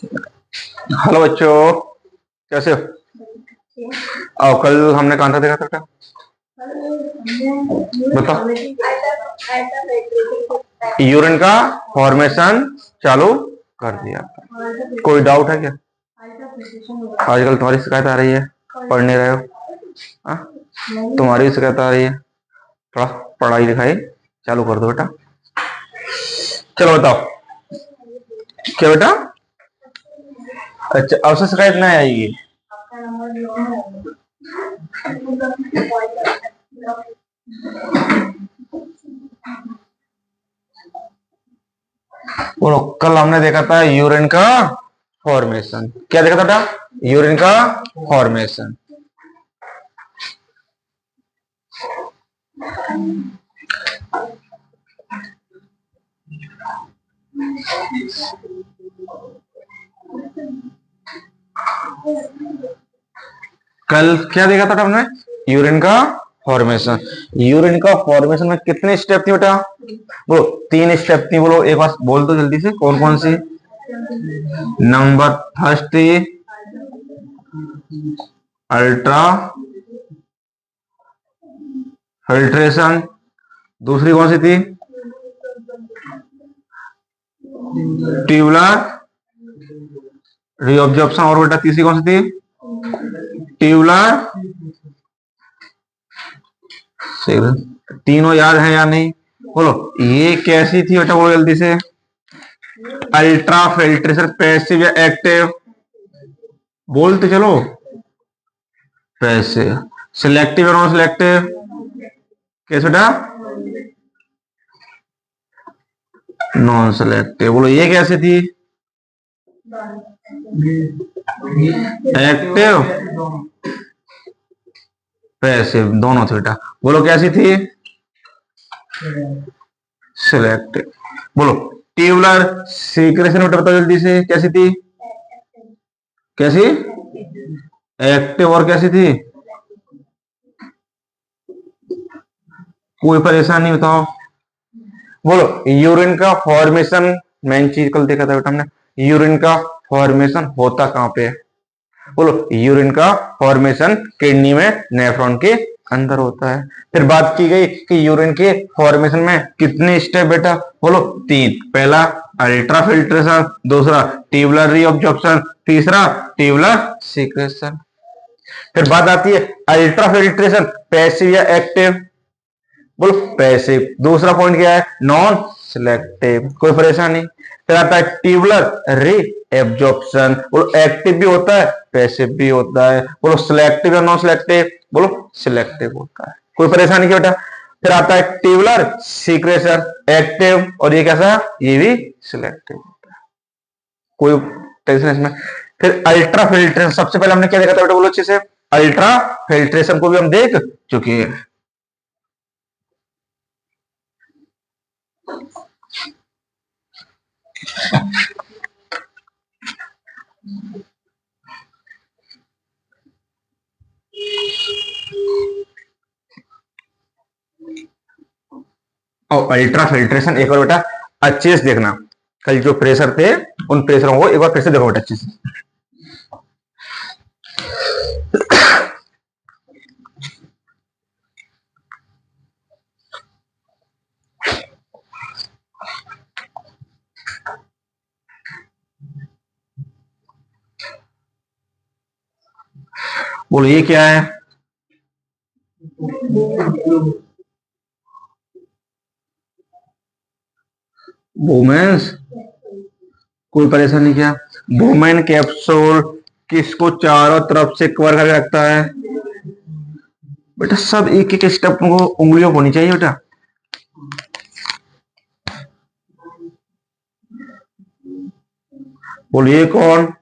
Hello बच्चों, कैसे हो? आओ, कल हमने कहाँ था देखा था बेटा? बताओ। यूरिन का फॉर्मेशन चालू कर दिया। कोई डाउट है क्या? आजकल तुम्हारी शिकायत आ रही है, पढ़ नहीं रहे हो? हाँ? तुम्हारी भी शिकायत आ रही है, थोड़ा पढ़ाई लिखाई चालू कर दो बेटा। चलो बताओ, क्या बेटा? अच्छा, अब से शिकायत नहीं आएगी। बोलो, कल हमने देखा था यूरिन का फॉर्मेशन। क्या देखा था बेटा? यूरिन का फॉर्मेशन। कल क्या देखा था हमने? यूरिन का फॉर्मेशन। यूरिन का फॉर्मेशन में कितने स्टेप थी बेटा? बोलो, 3 स्टेप थी। बोलो एक बार बोल दो जल्दी से, कौन कौन सी? नंबर फर्स्ट थी अल्ट्रा फिल्ट्रेशन। दूसरी कौन सी थी? Tubular reabsorption. और बेटा तीसरी कौन सी थी? ट्यूबुलर। तीनों याद है या नहीं? बोलो, ये कैसी थी बेटा? बोलो जल्दी से। अल्ट्रा फिल्ट्रेशन पैसिव या एक्टिव? बोलते चलो। पैसिव। सिलेक्टिव और नॉन सिलेक्टिव? कैसे बेटा? Non selective. बोलो ये कैसे थी? एक्टिव पैसिव दोनों थे बेटा। बोलो कैसी थी? सिलेक्टिव। बोलो ट्यूबुलर सीक्रेशन बेटा बताओ जल्दी से, कैसी थी? कैसी? एक्टिव। और कैसी थी? कोई परेशानी बताओ। बोलो, यूरिन का फॉर्मेशन मेन चीज कल देखा था बेटा हमने। यूरिन का फॉर्मेशन होता कहां पे है? बोलो, यूरिन का फॉर्मेशन किडनी में नेफ्रॉन के अंदर होता है। फिर बात की गई कि यूरिन के फॉर्मेशन में कितने स्टेप बेटा? बोलो 3। पहला अल्ट्रा फिल्ट्रेशन, दूसरा ट्यूबुलर रीऑब्जॉर्प्शन, तीसरा ट्यूबुलर सीक्रेशन। फिर बात आती है अल्ट्रा फिल्ट्रेशन पैसिव या एक्टिव? बोलो पैसिव। दूसरा पॉइंट क्या है? Non selective. कोई परेशानी? फिर आता है ट्यूबुलर री एब्जॉर्प्शन। बोलो एक्टिव भी होता है, पैसिव भी होता है। बोलो सिलेक्टिव या नॉन सिलेक्टिव? बोलो सिलेक्टिव होता है। कोई परेशानी क्या बेटा? फिर आता है ट्यूबुलर सीक्रेशन, एक्टिव, और ये कैसा? ये भी सिलेक्टिव होता है। कोई टेंशन इसमें? फिर अल्ट्रा फिल्ट्रेशन, सबसे पहले हमने क्या देखा था बेटा? बोलो अच्छे से। अल्ट्रा फिल्ट्रेशन को भी हम देख चुके हैं। और अल्ट्रा फिल्ट्रेशन एक बार बेटा अच्छे से देखना। कल जो प्रेशर थे उन प्रेशरों को एक बार फिर से देखो बेटा अच्छे से। बोलो ये क्या है? वुमेन्स। कोई परेशानी क्या? वुमेन कैप्सूल किसको चारों तरफ से कवर करके रखता है? बेटा सब एक एक स्टेप को उंगलियों होनी चाहिए बेटा। बोलो ये कौन?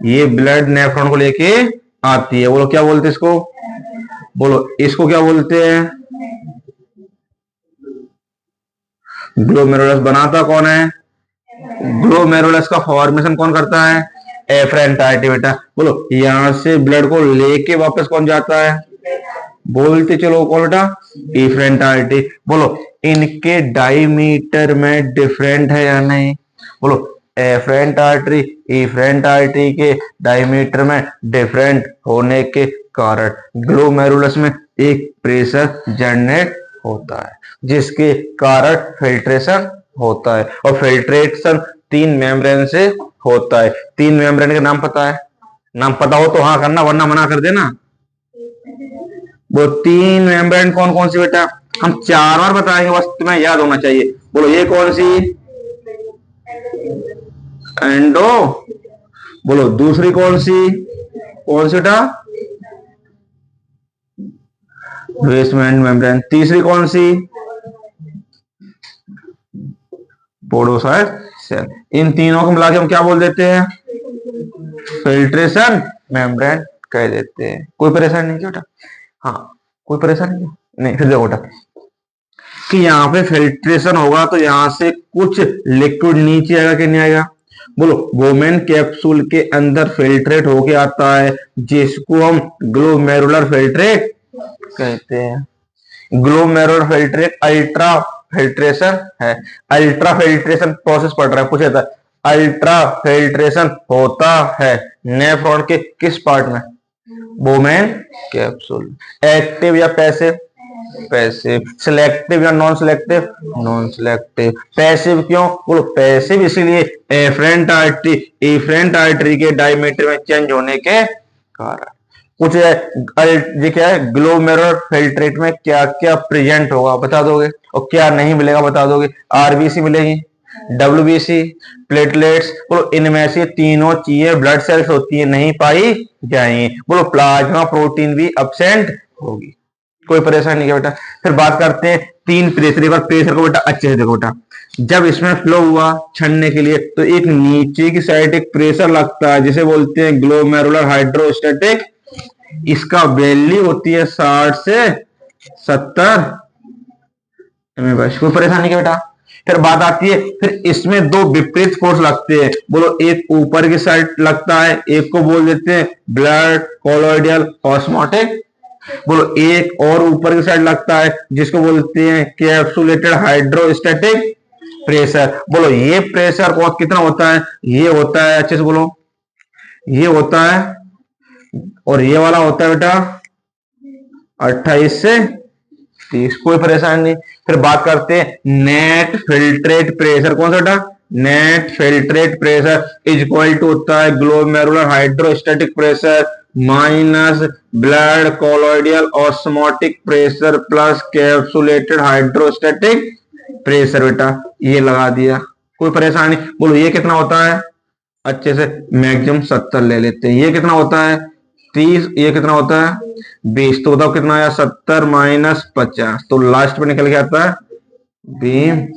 ये ब्लड नेफ्रॉन को लेके आती है। बोलो क्या बोलते हैं इसको? बोलो इसको क्या बोलते हैं? ग्लोमेरुलस। बनाता कौन है? ग्लोमेरुलस का फॉर्मेशन कौन करता है? एफरेंट आर्टरी बेटा। बोलो यहां से ब्लड को लेके वापस कौन जाता है? बोलते चलो कौन बेटा? Afferent artery. बोलो इनके डायमीटर में डिफरेंट है या नहीं? बोलो एफरेंट आर्टरी इफरेंट आर्टरी के डायमीटर में डिफरेंट होने के कारण ग्लोमेरुलस में एक प्रेशर जनरेट होता है, जिसके कारण फिल्ट्रेशन होता है। और फिल्ट्रेशन 3 मेम्ब्रेन से होता है। 3 मेम्ब्रेन के नाम पता है? नाम पता हो तो हाँ करना, वरना मना कर देना। वो 3 मेम्ब्रेन कौन कौन सी बेटा? हम 4 बार बताएंगे, बस तुम्हें याद होना चाहिए। बोलो ये कौन सी? एंडो। बोलो दूसरी कौन सी? कौन सी बेटा? Basement membrane. तीसरी कौन सी? Podocyte cell. इन तीनों को मिला के हम क्या बोल देते हैं? फिल्ट्रेशन मेम्ब्रेन कह देते हैं। कोई परेशानी नहीं बेटा? हाँ, कोई परेशानी नहीं। फिर देखो बेटा कि यहाँ पे फिल्ट्रेशन होगा तो यहाँ से कुछ लिक्विड नीचे आएगा कि नहीं आएगा? बोलो वोमेन कैप्सूल के अंदर फिल्ट्रेट होके आता है, जिसको हम ग्लोमेरुलर फिल्ट्रेट कहते हैं। ग्लोमेरुलर फिल्ट्रेट अल्ट्रा फिल्ट्रेशन है। अल्ट्रा फिल्ट्रेशन प्रोसेस पढ़ रहा है, पूछा था अल्ट्रा फिल्ट्रेशन होता है नेफ्रॉन के किस पार्ट में? Women capsule. एक्टिव या पैसिव? पैसिव। सिलेक्टिव या non selective? Non selective. Passive क्यों? बोलो पैसिव इसलिए एफरेंट आर्टरी इफरेंट आर्टरी के डायमीटर में चेंज होने के कारण। कुछ ये क्या है? ग्लोमेरुलर फिल्ट्रेट में क्या क्या प्रेजेंट होगा बता दोगे, और क्या नहीं मिलेगा बता दोगे? आरबीसी मिलेगी, डब्ल्यूबीसी, प्लेटलेट्स। बोलो इनमें से तीनों चीजें ब्लड सेल्स होती है नहीं पाई जाएंगी। बोलो प्लाज्मा प्रोटीन भी अब्सेंट होगी। कोई परेशानी नहीं बेटा। फिर बात करते हैं 3 प्रेशर। एक बार प्रेशर को बेटा अच्छे से देखो बेटा। जब इसमें फ्लो हुआ छन्ने के लिए तो एक नीचे की साइड एक प्रेशर लगता है जिसे बोलते हैं ग्लोमेरुलर हाइड्रोस्टेटिक। इसका वैल्यू होती है 60 से 70 एमएबएच। कोई परेशानी क्या बेटा? फिर बात आती है, फिर इसमें 2 विपरीत फोर्स लगते हैं। बोलो एक ऊपर की साइड लगता है, एक को बोल देते हैं ब्लड कोलॉइडियल ऑस्मोटिक। बोलो एक और ऊपर की साइड लगता है जिसको बोलते हैं कैप्सुलेटेड हाइड्रोस्टैटिक प्रेशर। बोलो ये प्रेशर कौन कितना होता है? ये होता है, अच्छे से बोलो, ये होता है और ये वाला होता है बेटा 28 से 30। कोई परेशानी नहीं। फिर बात करते हैं नेट फिल्ट्रेट प्रेशर। कौन सा बेटा? Net filtrate pressure is equal to होता है glomerular hydrostatic pressure minus blood colloidal osmotic pressure plus capsulated hydrostatic pressure. बेटा ये लगा दिया, कोई परेशानी? बोलो ये कितना होता है? अच्छे से मैक्सिमम 70 ले लेते हैं। ये कितना होता है? 30। ये कितना होता है? 20। तो बताओ कितना आया? 70 माइनस 50, तो लास्ट में निकल के आता है 20।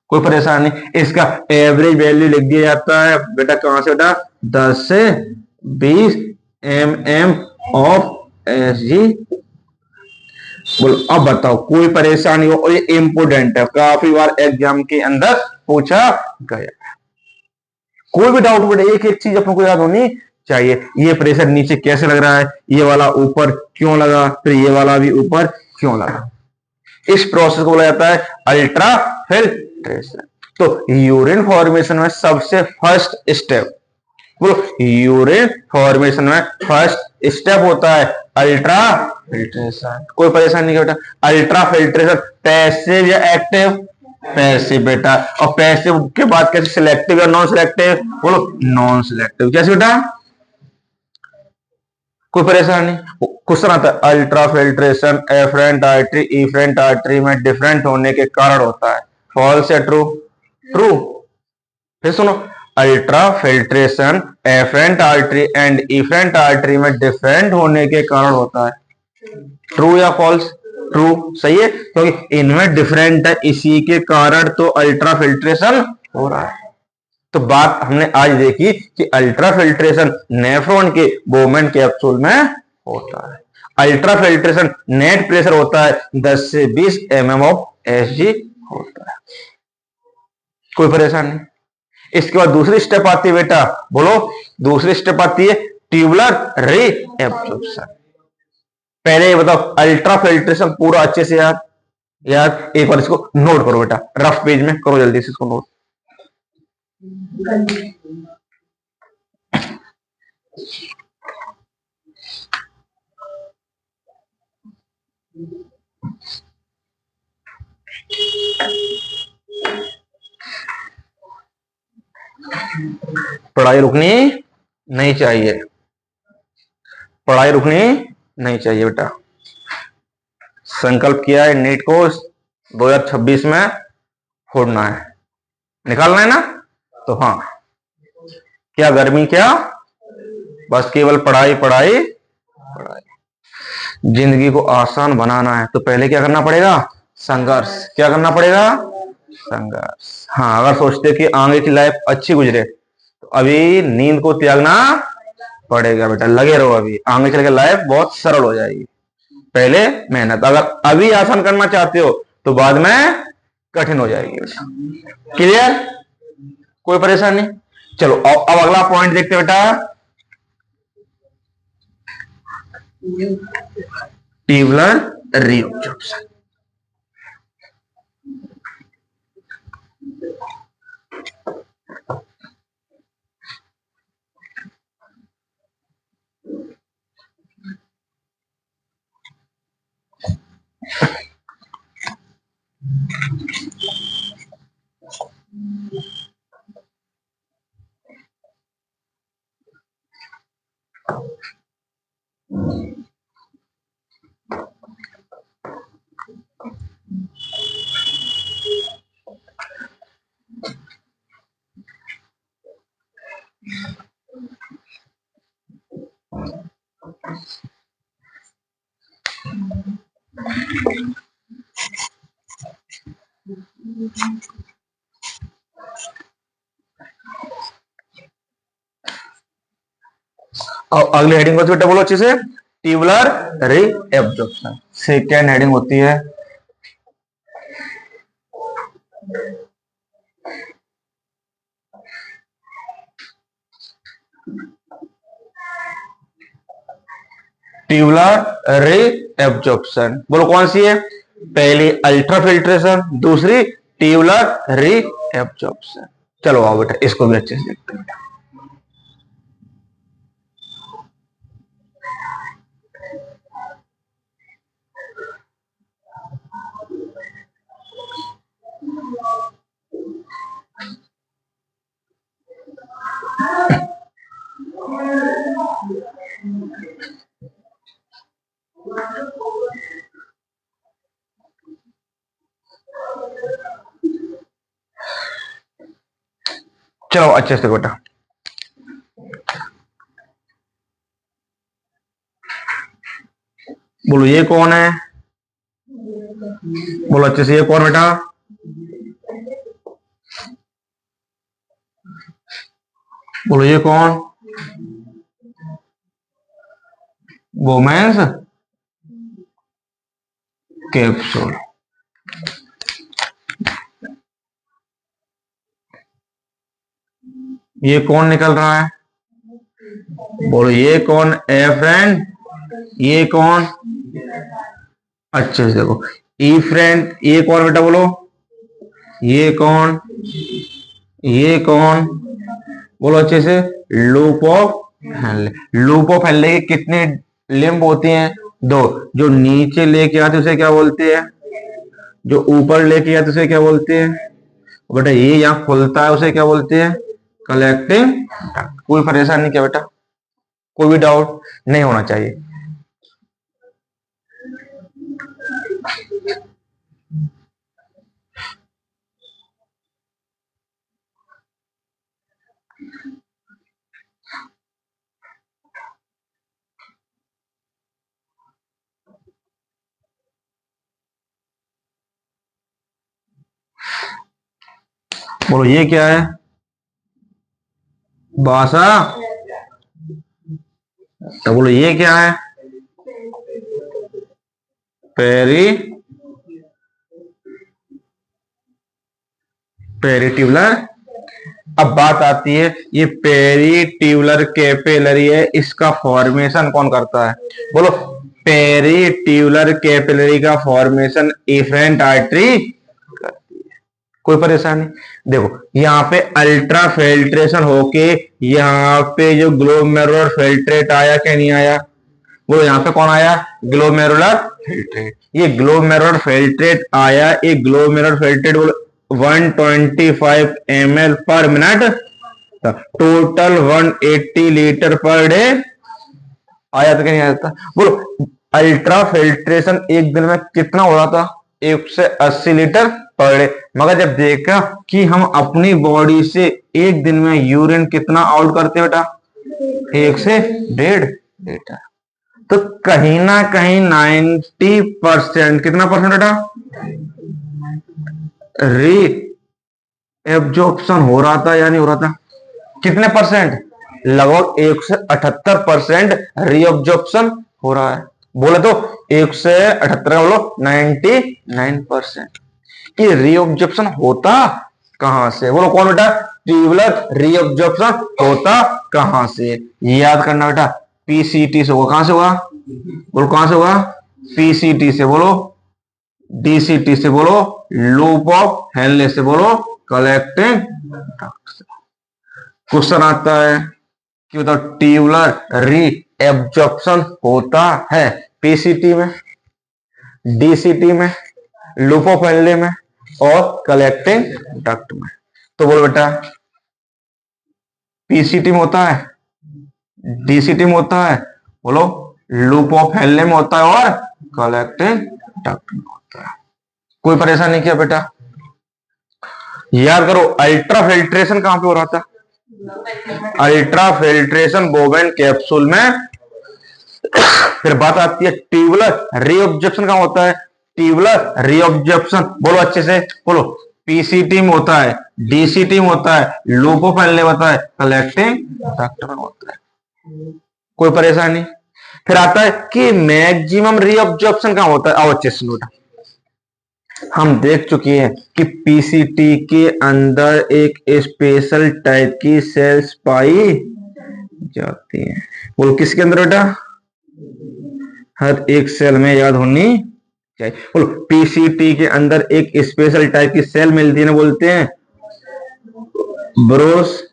कोई परेशानी नहीं। इसका एवरेज वैल्यू लिख दिया जाता है बेटा कहां से बेटा? 10 से 20 mm ऑफ एसजी। बोलो अब बताओ कोई परेशानी हो? और ये इंपोर्टेंट है, काफी बार एग्जाम के अंदर पूछा गया। कोई भी डाउट बेटा एक एक चीज अपने को याद होनी चाहिए। ये प्रेशर नीचे कैसे लग रहा है? ये वाला ऊपर क्यों लगा? फिर ये वाला भी ऊपर क्यों लगा? इस प्रोसेस को बोला जाता है अल्ट्रा फिल्ट्रेशन। तो यूरिन फॉर्मेशन में सबसे फर्स्ट स्टेप, बोलो यूरिन फॉर्मेशन में फर्स्ट स्टेप होता है अल्ट्रा फिल्ट्रेशन। कोई परेशानी नहीं बेटा। अल्ट्रा फिल्ट्रेशन पैसिव या एक्टिव? पैसिव बेटा। और पैसिव के बाद कैसे? सिलेक्टिव या नॉन सिलेक्टिव? बोलो नॉन सिलेक्टिव। कैसे बेटा? कोई परेशानी? क्वेश्चन आता है ultra filtration afferent artery efferent artery में डिफरेंट होने के कारण होता है। फॉल्स या ट्रू? ट्रू। फिर सुनो, ultra filtration afferent artery and efferent artery में डिफरेंट होने के कारण होता है। ट्रू या फॉल्स? ट्रू। सही है, क्योंकि तो इनमें डिफरेंट है, इसी के कारण तो अल्ट्रा फिल्ट्रेशन हो रहा है। तो बात हमने आज देखी कि अल्ट्रा फिल्ट्रेशन नेफ्रॉन के वोमेन कैप्सूल में होता है। अल्ट्रा फिल्ट्रेशन नेट प्रेशर होता है 10 से 20 mm ऑफ एसजी होता है। कोई परेशानी नहीं। इसके बाद दूसरी स्टेप आती है बेटा, बोलो दूसरी स्टेप आती है ट्यूबुलर रीएब्जॉर्प्शन। पहले ये बताओ अल्ट्रा फिल्ट्रेशन पूरा अच्छे से याद एक बार इसको नोट करो बेटा, रफ पेज में करो जल्दी से इसको नोट। पढ़ाई रुकनी नहीं चाहिए, पढ़ाई रुकनी नहीं चाहिए बेटा। संकल्प किया है नीट को 2026 में फोड़ना है, निकालना है ना। तो हाँ, क्या गर्मी, क्या बस केवल पढ़ाई पढ़ाई पढ़ाई। जिंदगी को आसान बनाना है तो पहले क्या करना पड़ेगा? संघर्ष। क्या करना पड़ेगा? संघर्ष। हाँ, अगर सोचते कि आगे की लाइफ अच्छी गुजरे तो अभी नींद को त्यागना पड़ेगा बेटा। लगे रहो, अभी आगे चल के लाइफ बहुत सरल हो जाएगी। पहले मेहनत, अगर अभी आसान करना चाहते हो तो बाद में कठिन हो जाएगी बेटा। क्लियर? कोई परेशानी? चलो अब अगला पॉइंट देखते बेटा, ट्यूबुलर रीअब्जॉर्प्शन। और अगली हेडिंग होती है बेटा, बोलो अच्छे से, ट्यूबुलर रीअब्जॉर्प्शन। सेकेंड हेडिंग होती है ट्यूबुलर रीअब्जॉर्प्शन। बोलो कौन सी है? पहली अल्ट्राफिल्ट्रेशन, दूसरी ट्यूबुलर रीअब्जॉर्प्शन। चलो आओ बेटा, इसको भी अच्छे से देखते हैं बेटा। चलो अच्छे से बेटा, बोलो ये कौन है? बोलो अच्छे से, ये कौन बेटा? बोलो ये कौन? Women's capsule. ये कौन निकल रहा है? बोलो ये कौन? एफ्रेंट। ये कौन? अच्छे से देखो, ई फ्रेंड। ये कौन बेटा? बोलो ये कौन? ये कौन? बोलो अच्छे से, loop of Henle. Loop of Henle की कितनी लिम्ब होती हैं? दो। जो नीचे लेके आते उसे क्या बोलते हैं? जो ऊपर लेके आते उसे क्या बोलते हैं? बेटा ये यहाँ खुलता है उसे क्या बोलते हैं? कलेक्टिंग। कोई परेशानी क्या बेटा? कोई भी डाउट नहीं होना चाहिए। बोलो ये क्या है? बासा। तो बोलो ये क्या है? पेरिट्यूबुलर। अब बात आती है, ये पेरिट्यूबुलर कैपिलरी है, इसका फॉर्मेशन कौन करता है? बोलो पेरिट्यूबुलर कैपिलरी का फॉर्मेशन एफरेंट आर्टरी करती है। कोई परेशानी? देखो यहाँ पे अल्ट्रा फिल्ट्रेशन होके यहाँ पे जो ग्लोमेरुलर फिल्ट्रेट आया क्या नहीं आया? वो यहाँ पे कौन आया? Glomerular filtrate. ये ग्लोमेरुलर फिल्ट्रेट आया, एक ग्लोमेरुलर फिल्ट्रेट 125 ml पर minute, total 180 litre per day आया था क्या नहीं आया था? बोलो अल्ट्रा फिल्ट्रेशन एक दिन में कितना हो रहा था? 180 लीटर पर डे। मगर जब देखा कि हम अपनी बॉडी से एक दिन में यूरिन कितना आउट करते हैं बेटा? 1 से 1.5 लीटर। तो कहीं ना कहीं 90% कितना परसेंट बेटा री एब्जॉर्प्शन हो रहा था या नहीं हो रहा था? कितने परसेंट? लगभग 178% री एब्जॉर्प्शन हो रहा है। बोले तो 178 बोलो 99%। कि री एब्जॉर्प्शन होता कहां से? बोलो कौन बेटा? ट्यूबुलर री एब्जॉर्प्शन होता कहां से? याद करना बेटा, पीसीटी से होगा। कहां से होगा? बोलो कहां से होगा? पीसीटी से बोलो, डीसीटी से बोलो, लूप ऑफ हेनले से बोलो, कलेक्टिंग डक्ट से। क्वेश्चन आता है कि बताओ ट्यूबुलर री एब्जॉर्प्शन होता है पीसीटी में, डीसीटी में, लूप ऑफ हेनले में और कलेक्टिंग डक्ट में। तो बोलो बेटा पीसीटी में होता है, डीसीटी में होता है, बोलो लूप ऑफ हेनले में होता है और कलेक्टिंग डक्ट में होता है। कोई परेशानी क्या बेटा? याद करो अल्ट्रा फिल्ट्रेशन कहां पे हो रहा था? अल्ट्रा फिल्ट्रेशन बोवेन कैप्सूल में। फिर बात आती है ट्यूबुलर री एब्जॉर्प्शन कहां होता है? ट्यूबुलर री एब्जॉर्प्शन बोलो अच्छे से, बोलो पीसीटी में होता है, डीसीटी में होता है, लूप ऑफ हेनले होता है, कलेक्टिंग डक्ट में होता है। कोई परेशानी? फिर आता है कि मैक्सिमम री एब्जॉर्प्शन कहां होता है? आओ अच्छे से नोट। हम देख चुके हैं कि पीसीटी के अंदर एक स्पेशल टाइप की सेल्स पाई जाती हैं। बोलो किसके अंदर बेटा? हर एक सेल में याद होनी चाहिए। बोलो पीसीटी के अंदर एक स्पेशल टाइप की सेल मिलती है ना, बोलते हैं ब्रोस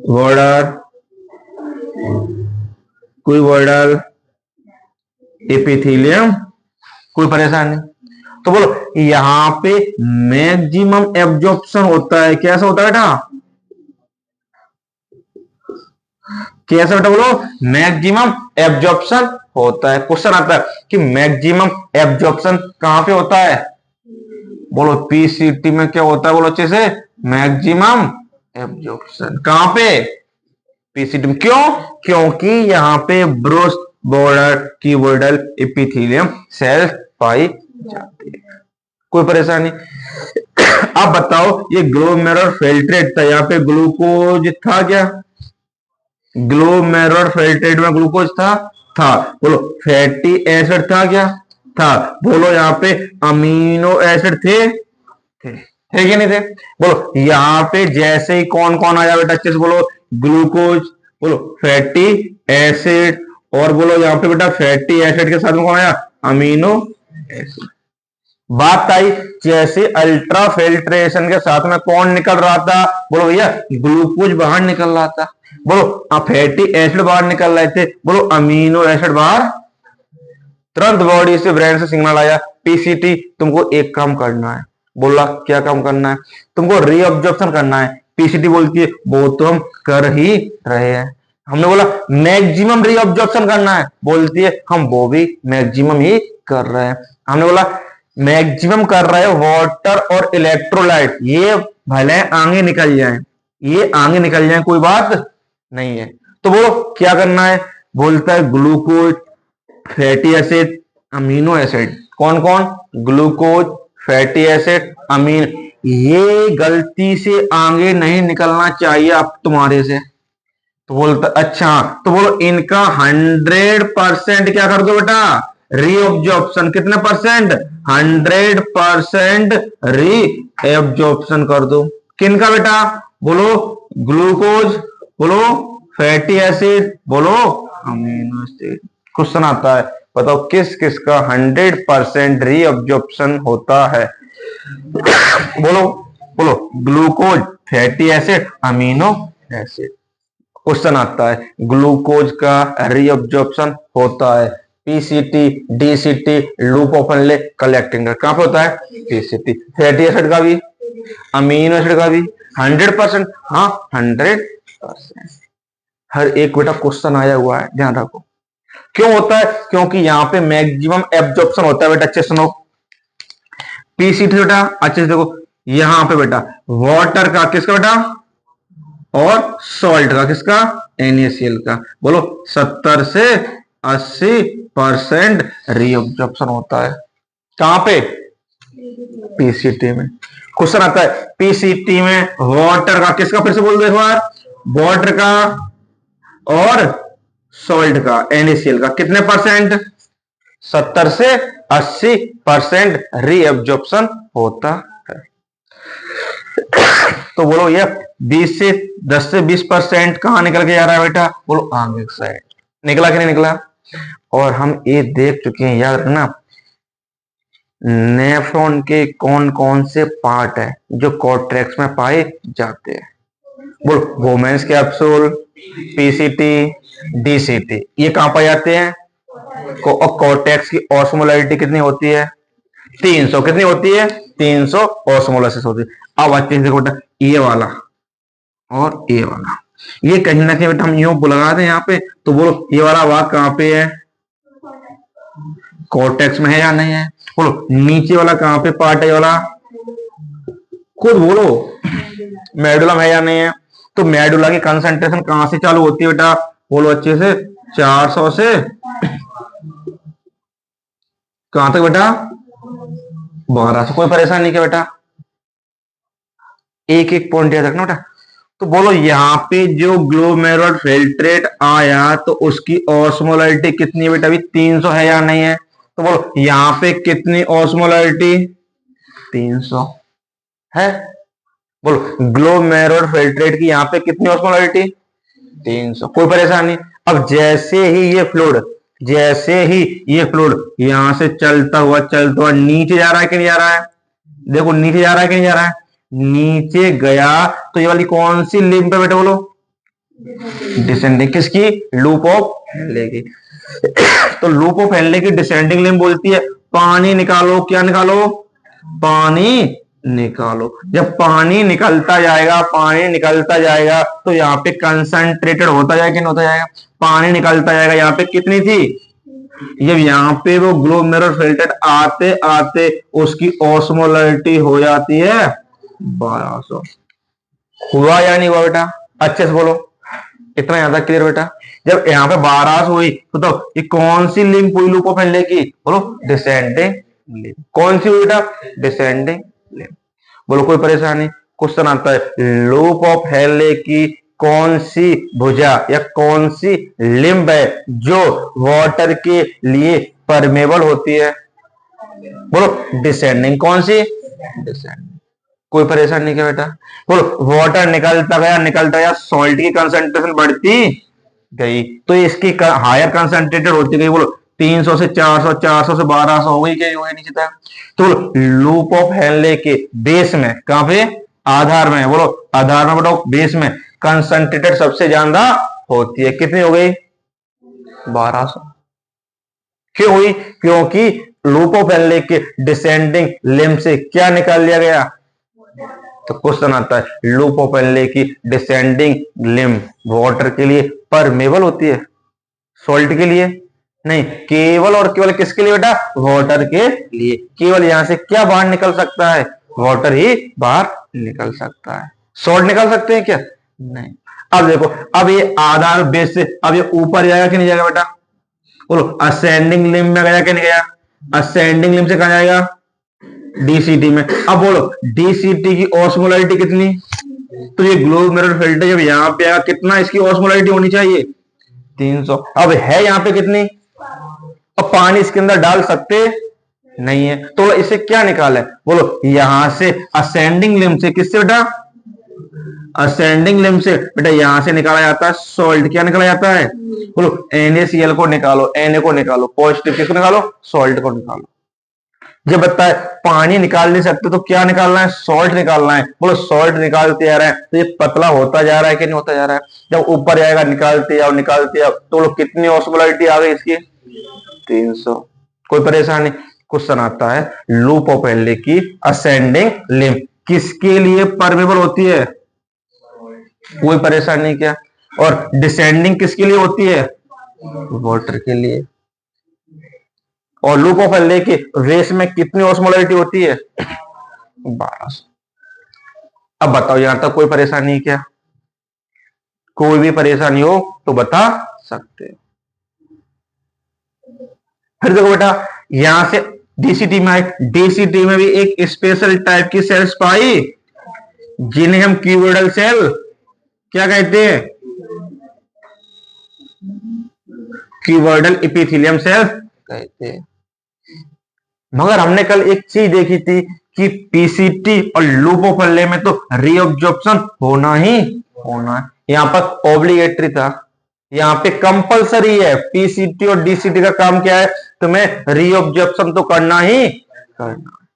वॉर्डर, कोई वॉर्डर एपिथेलियम। कोई परेशानी? तो बोलो यहां पे मैक्सिमम एब्जॉर्प्शन होता है। कैसा होता है बेटा? कैसा बेटा? बोलो मैक्सिमम एब्जॉर्प्शन होता है। क्वेश्चन आता है कि मैक्सिमम एब्जॉर्प्शन कहां पे होता है? बोलो पीसीटी में क्या होता है? बोलो अच्छे से, मैक्सिमम एब्जॉर्प्शन कहां पे? पीसीटी में। क्यों? क्योंकि यहाँ पे ब्रोस बॉर्डर कीबोर्डल एपिथेलियम सेल्स पाई जाती है। कोई परेशानी? अब बताओ ये ग्लोमेरुलर फिल्ट्रेट था, यहाँ पे ग्लूकोज था क्या? ग्लोमेरुलर फिल्ट्रेट में ग्लूकोज था। बोलो फैटी एसिड था क्या? था। बोलो यहाँ पे अमीनो एसिड थे कि नहीं थे? बोलो यहाँ पे जैसे ही कौन कौन आया बेटा अच्छे से बोलो? ग्लूकोज, बोलो फैटी एसिड, और बोलो यहाँ पे बेटा फैटी एसिड के साथ में कौन आया? Amino acid. बात आई जैसे अल्ट्रा फिल्ट्रेशन के साथ में कौन निकल रहा था? बोलो भैया ग्लूकोज बाहर निकल रहा था। बोलो फैटी एसिड बाहर निकल रहे थे। बोलो अमीनो एसिड बाहर। तुरंत बॉडी से ब्रेन से सिग्नल आया पीसीटी तुमको एक काम करना है। बोला क्या काम करना है? तुमको री एब्जॉर्प्शन करना है। पीसीटी बोलती है वो तो हम कर ही रहे हैं। हमने बोला मैक्सिमम री एब्जॉर्प्शन करना है, बोलती है हम वो भी मैक्सिमम ही कर रहे हैं। हमने बोला मैक्सिमम कर रहे हैं वाटर और इलेक्ट्रोलाइट, ये भले आगे निकल जाए, ये आगे निकल जाए कोई बात नहीं है। तो बोलो क्या करना है? बोलता है glucose, fatty acid, amino acid. कौन कौन? ग्लूकोज, फैटी एसिड, अमीन। ये गलती से आगे नहीं निकलना चाहिए अब तुम्हारे से। तो बोलता अच्छा, तो बोलो इनका 100% क्या कर दो बेटा? री एब्जॉर्प्शन। कितने परसेंट? 100% री एब्जॉर्प्शन कर दो। किनका बेटा? बोलो ग्लूकोज, बोलो फैटी एसिड, बोलो अमीनो एसिड। क्वेश्चन आता है बताओ किस किस का 100% री एब्जॉर्प्शन होता है? बोलो बोलो, glucose, fatty acid, amino acid. Question आता है, ग्लूकोज का रीअब्जॉर्प्शन होता है पीसीटी, डीसीटी, लूप ओपन ले, कलेक्टिंग। कहां पे होता है? पीसीटी। फैटी एसिड का भी, अमीनो एसिड का भी 100%। हाँ 100%। हर एक बेटा क्वेश्चन आया हुआ है, ध्यान रखो। क्यों होता है? क्योंकि यहाँ पे मैक्सिमम एब्जॉर्प्शन होता है बेटा। अच्छे सुनो, पीसीटी बेटा अच्छे से देखो, यहां पे बेटा वाटर का, किसका बेटा, और सॉल्ट का, किसका, NaCl का। बोलो 70 से 80% रीअब्जॉर्प्शन होता है। कहां पे? पीसीटी में। क्वेश्चन आता है पीसीटी में वाटर का, किसका, फिर से बोल दो एक बार, वाटर का और सॉल्ट का, NaCl का, कितने परसेंट? 70 से 80% रीअब्जॉर्प्शन होता है। तो बोलो ये 10 से 20% कहां निकल के जा रहा है बेटा? बोलो आगे साइड। निकला कि नहीं निकला? और हम ये देख चुके हैं, याद रखना, नेफ्रॉन के कौन कौन से पार्ट है जो कॉर्टेक्स में पाए जाते हैं? बोलो, गोमेंस कैप्सूल, पीसीटी, डीसीटी, ये कहां पाए जाते हैं? और कॉर्टेक्स की ऑस्मोलैरिटी कितनी होती है? 300। कितनी होती है? 300 ऑस्मोलाइसिस होती है। अब अच्छे से देखो बेटा, ये वाला और ये वाला, ये कहीं ना कहीं बेटा हम यूं लगा दें यहाँ पे, तो बोलो ये वाला भाग कहां पे है? कॉर्टेक्स में है या नहीं है? बोलो नीचे वाला कहां पे पार्ट है? वाला खुद बोलो, मेडुला में है या नहीं है? तो मेडुला की कंसंट्रेशन कहां से चालू होती है बेटा? बोलो अच्छे से, 400 से कहां तक बेटा? 1200। कोई परेशानी नहीं क्या बेटा? एक एक पॉइंट याद रखना बेटा। तो बोलो यहाँ पे जो ग्लोमेरुलर फिल्ट्रेट आया तो उसकी ऑस्मोलैरिटी कितनी है बेटा? अभी 300 है या नहीं है? तो बोलो यहाँ पे कितनी ऑस्मोलैरिटी? 300 है। बोलो ग्लोमेरुलर फिल्ट्रेट की यहाँ पे कितनी ऑस्मोलैरिटी? 300। कोई परेशानी? अब जैसे ही ये फ्लूइड यहां से चलता हुआ नीचे जा रहा है कि नहीं जा रहा है? देखो नीचे जा रहा है कि नहीं जा रहा है? नीचे गया तो ये वाली कौन सी लिम्ब पे बेटा? बोलो डिसेंडिंग। किसकी? लूप ऑफ हेनले की। तो लूप ऑफ हेनले की डिसेंडिंग लिम्ब बोलती है पानी निकालो। क्या निकालो? पानी निकालो। जब पानी निकलता जाएगा तो यहाँ पे कंसंट्रेटेड होता जाएगा कि नहीं होता जाएगा? पानी निकलता जाएगा। यहाँ पे कितनी थी? जब यहाँ पे वो ग्लोमेरुलर फिल्ट्रेट आते आते उसकी ऑस्मोलैरिटी हो जाती है 1200। हुआ या नहीं हुआ बेटा? अच्छे से बोलो, इतना ज्यादा क्लियर बेटा? जब यहाँ पे 1200 हुई तो ये कौन सी लिंक हुई लूप ऑफ हेनले की? बोलो डिसेंडिंग लिंक। कौन सी हुई बेटा? Descending link. बोलो कोई परेशानी? क्वेश्चन आता है लूप ऑफ हेनले की कौन सी भुजा या कौन सी लिंब है जो वाटर के लिए परमेबल होती है? बोलो डिसेंडिंग। कौन सी? डिसेंडिंग। कोई परेशानी नहीं क्या बेटा? बोलो वाटर निकलता गया सॉल्ट की कंसंट्रेशन बढ़ती गई तो इसकी हायर कंसंट्रेटेड होती गई। बोलो 300 से 400, 400 से 1200 हो गई क्या? हो गई नीचे तक। तो लूप ऑफ हेनले के बेस में, कहां पे? आधार में। बोलो आधार में बताओ, बेस में कंसंट्रेटेड सबसे ज्यादा होती है। कितनी हो गई? 1200। क्यों हुई? क्योंकि लूप ऑफ हेनले के डिसेंडिंग लिम्ब से क्या निकाल लिया गया? तो क्वेश्चन आता है लूप ऑफ हेनले की डिसेंडिंग लिम्ब वाटर के लिए परमेबल होती है, सॉल्ट के लिए नहीं। केवल और केवल किसके लिए बेटा? वाटर के लिए। केवल यहां से क्या बाहर निकल सकता है? वाटर ही बाहर निकल सकता है। सॉल्ट निकल सकते हैं क्या? नहीं। अब देखो, अब ये आधार बेस से अब ये ऊपर जाएगा कि नहीं जाएगा बेटा? बोलो असेंडिंग लिम्ब में गया कि नहीं गया? असेंडिंग लिम्ब से कहा जाएगा? डीसीटी में। अब बोलो डीसीटी की ऑस्मोलैरिटी कितनी? तो ये ग्लोमेरुलर फिल्टर जब यहाँ पे आया कितना इसकी ऑस्मोलैरिटी होनी चाहिए? 300। अब है यहाँ पे कितनी? अब पानी इसके अंदर डाल सकते नहीं है तो इसे क्या निकाला है? बोलो यहां से असेंडिंग लिम्ब से। किससे बेटा? असेंडिंग लिम्ब से बेटा यहां से निकाला जाता है सॉल्ट। क्या निकाला जाता है? बोलो NaCl को निकालो, Na को निकालो, पॉजिटिव किसको निकालो? सॉल्ट को निकालो। जब बताए पानी निकाल नहीं सकते तो क्या निकालना है, सॉल्ट निकालना है। बोलो सॉल्ट निकालते जा रहे हैं तो ये पतला होता जा रहा है कि नहीं होता जा रहा है। जब ऊपर जाएगा निकालते जाओ निकालते जाओ, तो बोलो कितनी ऑस्मोलारिटी आ गई इसकी, 300। कोई परेशानी। क्वेश्चन आता है लूप ऑफ हेनरी की असेंडिंग लिम्फ किसके लिए परमेबल होती है, कोई परेशानी क्या। और डिसेंडिंग किसके लिए होती है, वाटर के लिए। और लूप ऑफ हेनरी के रेस में कितनी ऑस्मोलारिटी होती है, 1200। अब बताओ यहां तक कोई परेशानी क्या, कोई भी परेशानी हो तो बता सकते हो। फिर देखो बेटा यहां से डीसीटी में आए, डीसीटी में भी एक स्पेशल टाइप की सेल्स पाई जिन्हें हम क्यूबोइडल सेल क्या कहते हैं, क्यूबोइडल एपिथेलियम सेल कहते हैं। मगर हमने कल एक चीज देखी थी कि पीसीटी और लूप ऑफ हेनरी में तो रीअब्जॉर्प्शन होना ही होना है। यहां पर ऑब्लिगेटरी था, यहां पे कंपलसरी है। पीसीटी और डीसीटी का काम क्या है, तुम्हें रीअब्जॉर्प्शन तो करना ही करना है।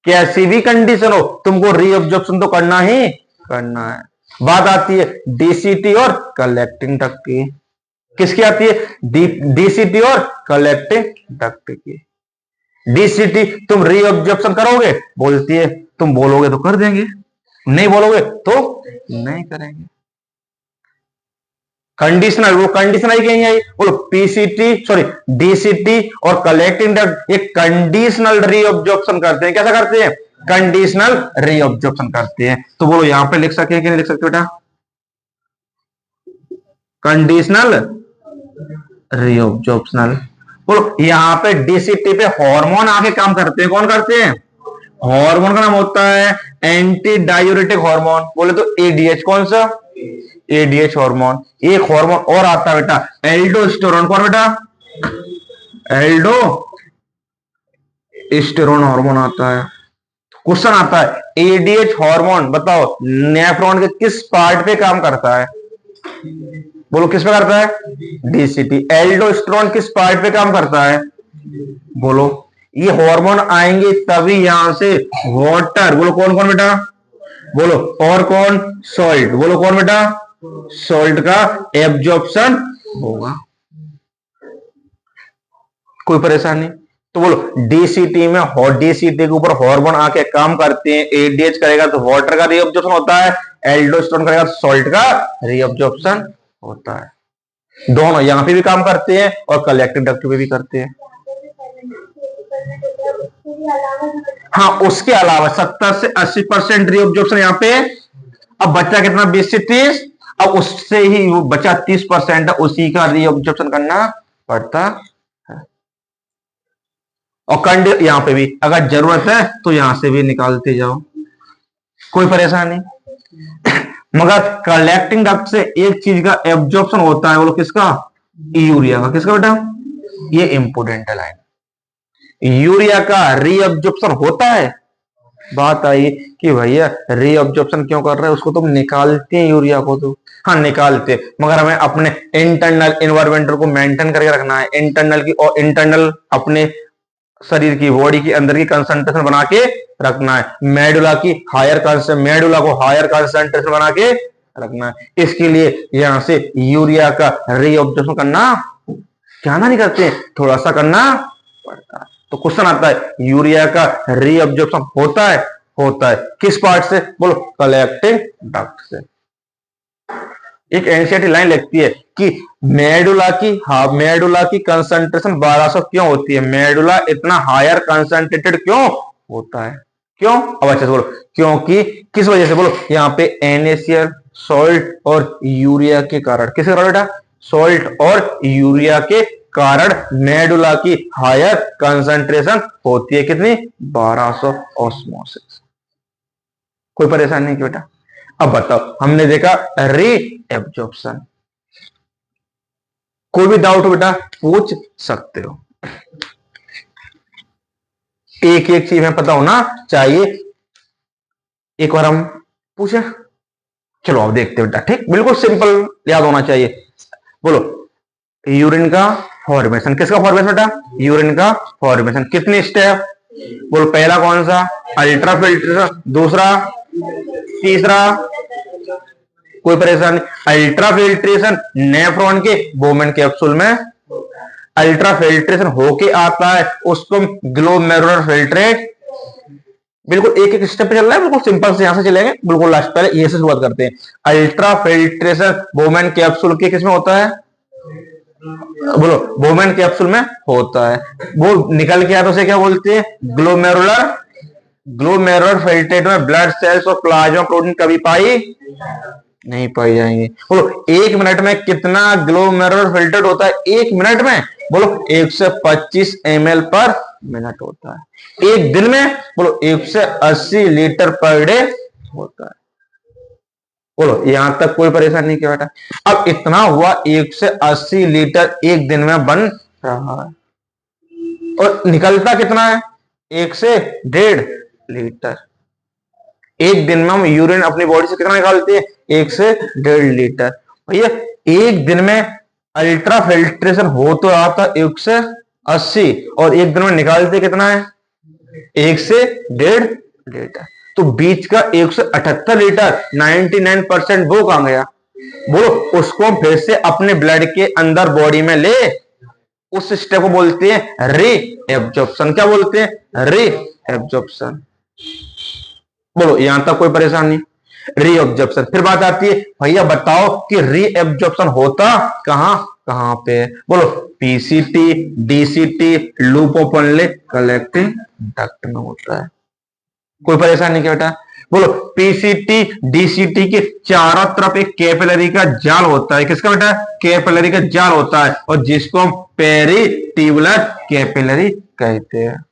कैसी भी कंडीशन हो तुमको रीअब्जॉर्प्शन तो करना ही करना है। बात आती है डीसीटी और कलेक्टिंग डक्ट की। किसकी आती है, डीसीटी और कलेक्टिंग डक्ट की। डीसीटी तुम रीअब्जॉर्प्शन करोगे, बोलती है तुम बोलोगे तो कर देंगे, नहीं बोलोगे तो नहीं करेंगे। कंडीशनल, वो कंडीशन आई कहीं आई, बोलो पीसीटी सॉरी डीसीटी और कलेक्टिंग डक्ट ये कंडीशनल रीअब्जॉर्प्शन करते हैं। कैसा करते हैं, कंडीशनल रीअब्जॉर्प्शन करते हैं। तो बोलो यहां पे लिख सके कि नहीं लिख सकते बेटा, कंडीशनल रीअब्जॉर्प्शनल। बोलो यहां पे डीसीटी पे हार्मोन आके काम करते हैं, कौन करते हैं, हार्मोन का नाम होता है एंटी डायूरेटिक हार्मोन। बोले तो एडीएच, कौन सा, एडीएच हार्मोन। एक हार्मोन और आता है बेटा एल्डोस्टेरोन, कौन बेटा, एल्डोस्टेरोन हार्मोन आता है। क्वेश्चन आता है एडीएच हार्मोन बताओ नेफ्रॉन के किस पार्ट पे काम करता है, बोलो किस पे करता है, डीसीटी। एल्डोस्टेरोन किस पार्ट पे काम करता है, बोलो ये हार्मोन आएंगे तभी यहां से वाटर, बोलो कौन कौन बेटा, बोलो और कौन, सॉल्ट, बोलो कौन बेटा, सॉल्ट का एब्जॉर्प्शन होगा। कोई परेशानी। तो बोलो डीसीटी में डीसीटी के ऊपर हार्मोन आके काम करते हैं। एडीएच करेगा तो वाटर का रीअब्जॉर्प्शन होता है, एल्डोस्टेरोन करेगा तो सॉल्ट का रीअब्जॉर्प्शन होता है। दोनों यहां पे भी काम करते हैं और कलेक्टिव डक्ट पे भी करते हैं। हाँ उसके अलावा 70 से 80% रीअब्जॉर्प्शन यहाँ पे। अब बच्चा कितना, 20 से 30, अब उससे ही वो बचा 30% उसी का रीअब्जॉर्प्शन करना पड़ता है। और यहां पे भी अगर जरूरत है तो यहां से भी निकालते जाओ, कोई परेशानी। मगर कलेक्टिंग डक्ट से एक चीज का एब्जॉर्प्शन होता है, बोलो किसका, यूरिया का। किसका बेटा, ये इंपोर्टेंट है लाइन, यूरिया का रीअब्जॉर्प्शन होता है। बात आई कि भैया रीअब्जॉर्प्शन क्यों कर रहे हैं, उसको तुम निकालते हैं यूरिया को, तो हाँ निकालते, मगर हमें अपने इंटरनल इन्वायरमेंटल को मेंटेन करके रखना है। इंटरनल की और इंटरनल अपने शरीर की बॉडी के अंदर की कंसंट्रेशन बना के रखना है। मेडुला को हायर कंसंट्रेशन बना के रखना है। इसके लिए यहां से यूरिया का रीअब्जॉर्प्शन करना क्या ना नहीं करते, थोड़ा सा करना पड़ता है। तो क्वेश्चन आता है यूरिया का रीअब्जॉर्प्शन होता है किस पार्ट से, बोलो कलेक्टिंग डक्ट से। एक एनसीईआरटी लाइन लिखती है कि मेडुला की कंसंट्रेशन 1200 क्यों होती है, मेडुला इतना हायर कंसंट्रेटेड क्यों होता है, क्यों। अब अच्छे से बोलो क्योंकि किस वजह से, बोलो यहाँ पे NaCl सॉल्ट और यूरिया के कारण। किसके कारण बेटा, सॉल्ट और यूरिया के कारण मेडुला की हायर कंसंट्रेशन होती है, कितनी, 1200 ऑस्मोसिस। कोई परेशानी नहीं बेटा। अब बताओ हमने देखा रीअब्जॉर्प्शन, कोई भी डाउट हो बेटा पूछ सकते हो। एक एक चीज में पता होना चाहिए, एक बार हम पूछे, चलो अब देखते बेटा, ठीक, बिल्कुल सिंपल याद होना चाहिए। बोलो यूरिन का फॉर्मेशन, किसका फॉर्मेशन बेटा, यूरिन का फॉर्मेशन, कितने स्टेप, बोलो पहला कौन सा? Ultra filtration. दूसरा, तीसरा, कोई परेशानी? अल्ट्रा फिल्ट्रेशन नेफ्रॉन के बोमेन कैप्सूल में अल्ट्रा फिल्ट्रेशन होके आता है, उसको ग्लोमेरुलर फिल्ट्रेट। बिल्कुल एक एक स्टेप पे चल रहा है, बिल्कुल सिंपल से यहां से चलेंगे, बिल्कुल लास्ट पहले ये से शुरुआत करते हैं। अल्ट्रा फिल्ट्रेशन बोमेन कैप्सूल के किसमें होता है? बोलो बोमेन कैप्सूल में होता है। वो निकल के आता है, उसे क्या बोलते हैं? ग्लोमेरुलर। ग्लोमेरुलर फिल्ट्रेट में ब्लड सेल्स और प्लाज्मा प्रोटीन कभी पाई नहीं पाई जाएंगे। बोलो 1 मिनट में कितना ग्लोमेरुलर फिल्ट्रेट होता है? 1 मिनट में बोलो 125 ml पर मिनट होता है। एक दिन में बोलो 180 लीटर पर डे होता है। बोलो यहां तक कोई परेशानी नहीं क्या बेटा? अब इतना हुआ, 180 लीटर एक दिन में बन रहा है, और निकलता कितना है? 1 से 1.5 लीटर। एक दिन में हम यूरिन अपनी बॉडी से कितना निकालते हैं? 1 से 1.5 लीटर। भैया एक दिन में अल्ट्रा फिल्ट्रेशन हो तो रहा था 180, और एक दिन में निकालते कितना है? 1 से 1.5 लीटर। तो बीच का 178 लीटर 99% वो कहां गया? बोलो उसको हम फिर से अपने ब्लड के अंदर बॉडी में ले, उस स्टेप को बोलते हैं री एब्जॉर्प्शन। क्या बोलते हैं? री एब्जॉर्प्शन। बोलो यहां तक कोई परेशानी? री एब्जॉर्प्शन। फिर बात आती है, भैया बताओ कि री एब्जॉर्प्शन होता कहां कहां पे? बोलो PCT, DCT, loop open collecting duct में होता है। कोई परेशानी क्या बेटा? बोलो पीसीटी डीसीटी के चारों तरफ एक कैपिलरी का जाल होता है। किसका बेटा? कैपिलरी का जाल होता है, और जिसको हम पेरिट्यूबुलर कैपिलरी कहते हैं।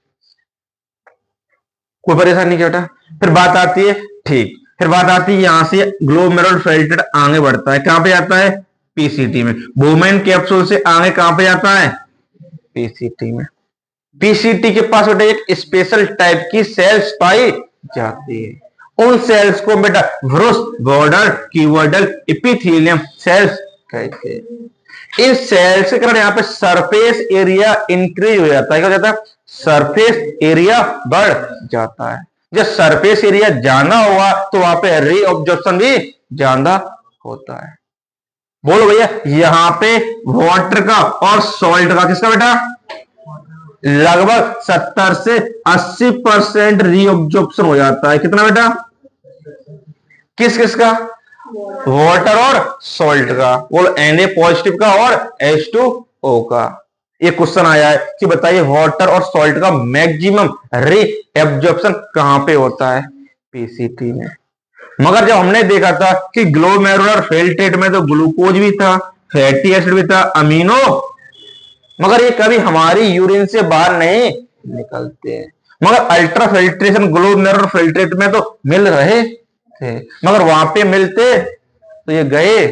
कोई परेशानी क्या बेटा? फिर बात आती है, ठीक, फिर बात आती है यहां से ग्लोमेरुलर फिल्ट्रेट आगे बढ़ता है, कहां पे जाता है? पीसीटी में। बोमेन कैप्सूल से आगे कहां पे जाता है? पीसीटी में। पीसीटी के पास बेटा एक स्पेशल टाइप की सेल्स पाई जाती है। उन सेल्स को बेटा व्रुस बॉर्डर कीवर्डल एपिथेलियम सेल्स कहते हैं। इन सेल्स के कारण यहाँ पे सरफेस एरिया इंक्रीज हो जाता है। क्या हो जाता है? सरफेस एरिया बढ़ जाता है। जब सरफेस एरिया ज्यादा होगा तो वहां पे री एब्जॉर्प्शन भी ज्यादा होता है। बोलो भैया यहां पे वाटर का और सॉल्ट का, किसका बेटा? लगभग 70 से 80% रीअब्जॉर्प्शन हो जाता है। कितना बेटा? किस किस का? वाटर और सॉल्ट का। बोलो Na पॉजिटिव का और H2O का। ये क्वेश्चन आया है कि बताइए वाटर और सॉल्ट का मैक्सिमम रीअब्जॉर्प्शन कहां पे होता है? पीसीटी में। मगर जब हमने देखा था कि ग्लोमेरुलर फिल्ट्रेट में तो ग्लूकोज भी था, फैटी एसिड भी था, अमीनो, मगर ये कभी हमारी यूरिन से बाहर नहीं निकलते हैं। मगर अल्ट्रा फिल्ट्रेशन ग्लोमेरुलर फिल्ट्रेट में तो मिल रहे थे, मगर वहां पे मिलते तो ये गए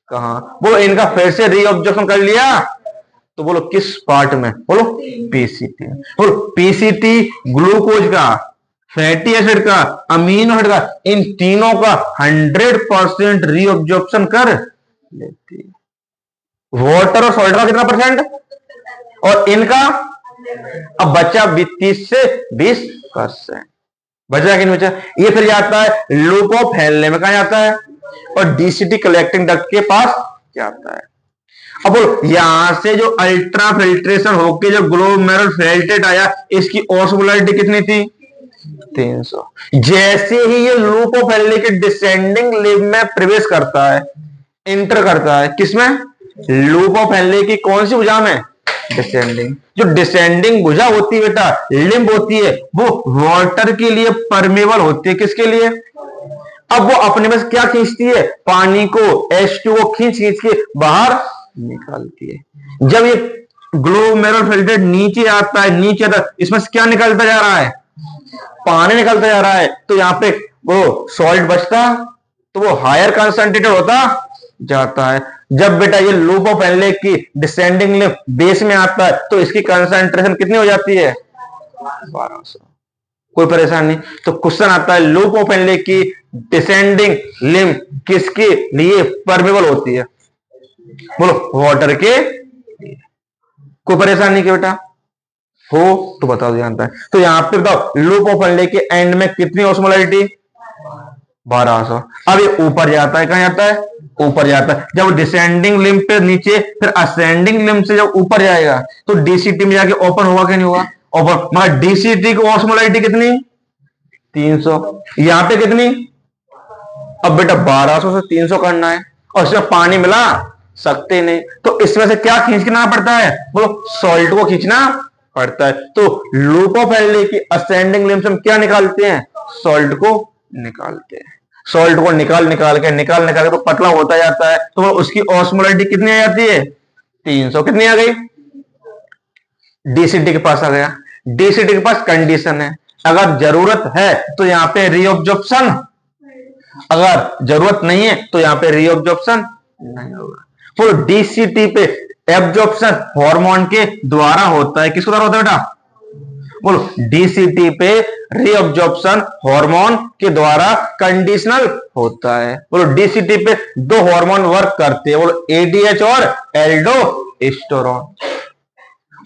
कहां? वो इनका फिर से रीअब्जॉर्प्शन कर लिया, तो बोलो किस पार्ट में? बोलो पीसीटी। बोलो पीसीटी ग्लूकोज का, फैटी एसिड का, अमीनो एसिड का, इन तीनों का 100% रीअब्जॉर्प्शन कर लेती है। वाटर और सॉल्ट का कितना परसेंट? और इनका अब बचा 30 से 20%। बचा कि नहीं बचा? ये फिर जाता है लूप ऑफ हेनले में, कहा जाता है, और डीसीटी कलेक्टिंग डक्ट के पास जाता है। अब यहां से जो अल्ट्रा फिल्ट्रेशन होके जो ग्लोमेरुलर फिल्ट्रेट आया, इसकी ऑस्मोलारिटी कितनी थी? 300। जैसे ही ये लूप ऑफ हेनले के डिसेंडिंग लिंब में प्रवेश करता है, इंटर करता है, किसमें? लूप ऑफ हेनले की कौन सी भुजा में? डिसेंडिंग। जो डिसेंडिंग भुजा होती है बेटा, लिंब होती है, वो वाटर के लिए परमेबल होती है। किसके लिए? अब वो अपने में क्या खींचती है? पानी को, H2O खींच खींच के बाहर निकालती है। जब ये ग्लोमेरुलर फिल्ट्रेट नीचे आता है, नीचे आता है, इसमें से क्या निकलता जा रहा है? पानी निकलता जा रहा है। तो यहाँ पे वो सॉल्ट बचता, तो वो हायर कंसंट्रेटेड होता जाता है। जब बेटा ये लूप ऑफ हेनले की डिसेंडिंग लिंब बेस में आता है, तो इसकी कंसंट्रेशन कितनी हो जाती है? 1200। कोई परेशानी नहीं। तो क्वेश्चन आता है लूप ऑफ हेनले की डिसेंडिंग लिंब किसके लिए परमेबल होती है? बोलो वाटर के लिए। कोई परेशानी नहीं क्या बेटा? हो तो बता दो जानता है। तो यहाँ पे बताओ लूप ऑफ फैराडे के एंड में कितनी ऑस्मोलैरिटी? 1200। अब ये ऊपर जाता है, कहां जाता है? ऊपर जाता है। जब डिसेंडिंग लिम्ब पे नीचे, फिर असेंडिंग लिम्ब से जब ऊपर जाएगा तो डीसीटी में जाके ओपन होगा कि नहीं होगा? ओपन। मगर डीसीटी की ऑस्मोलैरिटी कितनी? 300। यहां पे कितनी? अब बेटा 1200 से 300 करना है, और इसमें पानी मिला सकते नहीं, तो इसमें से क्या खींचना पड़ता है? बोलो, सॉल्ट को खींचना पड़ता है। तो लूप ऑफ फैराडे की असेंडिंग लिम्ब से हम क्या निकालते हैं? सॉल्ट को निकालते हैं। सॉल्ट को निकाल के तो पतला होता जाता है, तो उसकी ऑस्मोलैरिटी कितनी आ जाती है? 300। कितनी आ गई? डीसीटी के पास आ गया। डीसीटी के पास कंडीशन है, अगर जरूरत है तो यहां पे रीअब्जॉर्प्शन, अगर जरूरत नहीं है तो यहां पे रीअब्जॉर्प्शन नहीं होगा। तो डीसीटी पे एब्जॉर्प्शन हार्मोन के द्वारा होता है। किसके द्वारा होता है बेटा? बोलो, डीसीटी पे रीअब्जॉर्प्शन हार्मोन के द्वारा कंडीशनल होता है। बोलो, डीसीटी पे दो हार्मोन वर्क करते हैं, बोलो एडीएच और एल्डोस्टेरोन।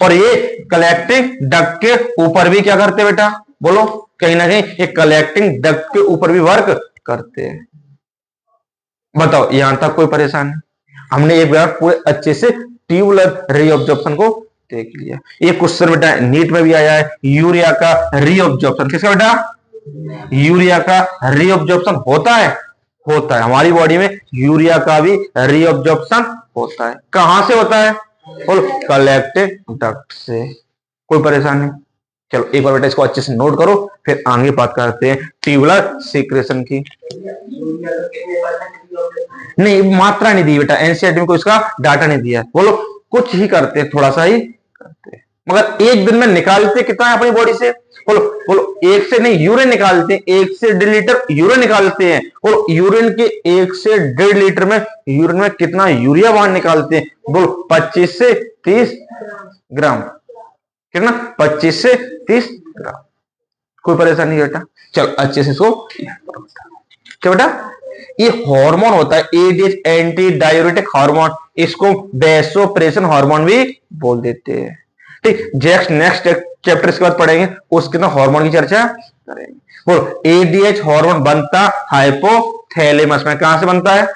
और ये कलेक्टिंग डक्ट के ऊपर भी क्या करते हैं बेटा? बोलो, कहीं ना कहीं ये कलेक्टिंग डक्ट के ऊपर भी वर्क करते हैं। बताओ, यहां तक कोई परेशानी? हमने एक बार पूरे अच्छे से ट्यूबुलर रीअब्जॉर्प्शन को देख लिया। ये क्वेश्चन बेटा नीट में भी आया है, यूरिया का रीअब्जॉर्प्शन। किसका बेटा? यूरिया का रीअब्जॉर्प्शन होता है? होता है। हमारी बॉडी में यूरिया का भी रीअब्जॉर्प्शन होता है। कहां से होता है? और कलेक्टिव डक्ट से। कोई परेशानी? चलो एक बार बेटा इसको अच्छे से नोट करो, फिर आगे बात करते हैं ट्यूबुलर सीक्रेशन की। नहीं, मात्रा नहीं दी बेटा, एनसीईआरटी में कोई इसका डाटा नहीं दिया है। बोलो, कुछ ही करते हैं, थोड़ा सा ही करते हैं, मगर एक दिन में निकालते कितना है अपनी बॉडी से? बोलो बोलो, एक से नहीं, यूरिन निकालते हैं, 1 से 1.5 लीटर यूरिन निकालते हैं। बोलो, यूरिन के 1 से 1.5 लीटर में यूरिन में कितना यूरिया बाहर निकालते हैं? बोलो, 25 से 30 ग्राम। कितना? 25 से 30 ग्राम। कोई परेशानी बेटा? चलो अच्छे से इसको क्या बेटा, ये हार्मोन होता है एडीएच, एंटी डायूरेटिक हार्मोन। इसको वैसोप्रेशन हार्मोन भी बोल देते हैं। ठीक, नेक्स्ट चैप्टर इसके बाद पढ़ेंगे, उसके अंदर हार्मोन की चर्चा करेंगे। बोलो, एडीएच हार्मोन बनता हाइपोथैलेमस में। कहां से बनता है?